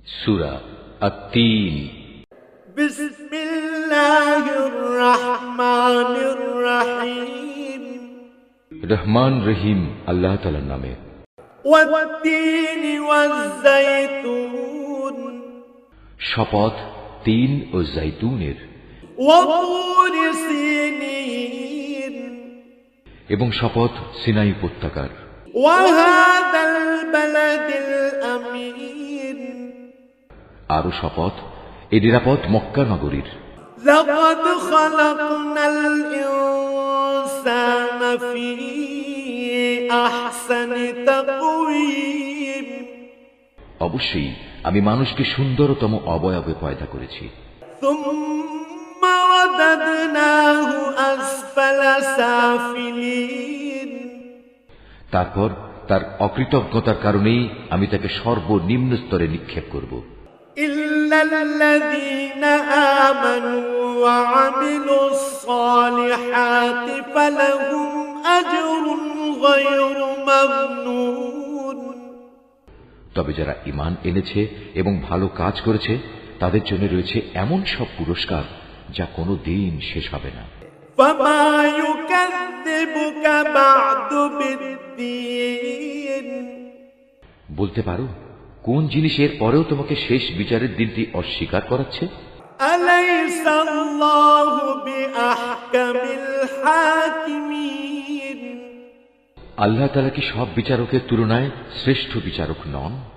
সূরা আত-তিন। বিসমিল্লাহির রহমানির রহিম। রহমান রহিম আল্লাহ তাআলার নামে। ওয়াত-তিনি ওয়াজ-যাইতুন। শপথ তিন ও জাইতুনের। ওয়া-তুরি সিনিন। এবং শপথ সিনাই উপত্যকার। ওয়া-হাযাল বালাদিল আমিন। আরো শপথ এ নিরাপদ মক্কা নগরীর। লাকাদ খালাকনাল ইনসানা ফি আহসানি তাকওয়িম। অবশ্যই আমি মানুষকে সুন্দরতম অবয়বে পয়দা করেছি। সুম্মা রাদাদনাহু আসফালা সাফিলিন। তারপর তার অকৃতজ্ঞতার কারণেই আমি তাকে সর্বনিম্ন স্তরে নিক্ষেপ করব। ইল্লাল্লাযীনা আমানু ওয়া আমিলুস সালিহাতি ফালাহুম আজরুন গায়রু মামনুন। তবে যারা ঈমান এনেছে এবং ভালো কাজ করেছে তাদের জন্য রয়েছে এমন সব পুরস্কার যা কোনো দিন শেষ হবে না। ফামা ইউকাযযিবুকা বা'দু বিদ্দীন। বলতে পারো কোন জিনিসের পরেও তোমাকে শেষ বিচারের দিনটি অস্বীকার করাচ্ছে? আলাইসাল্লাহু বিআহকামিল হাকিমিন। আল্লাহ তাআলা কি সব বিচারকের তুলনায় শ্রেষ্ঠ বিচারক নন?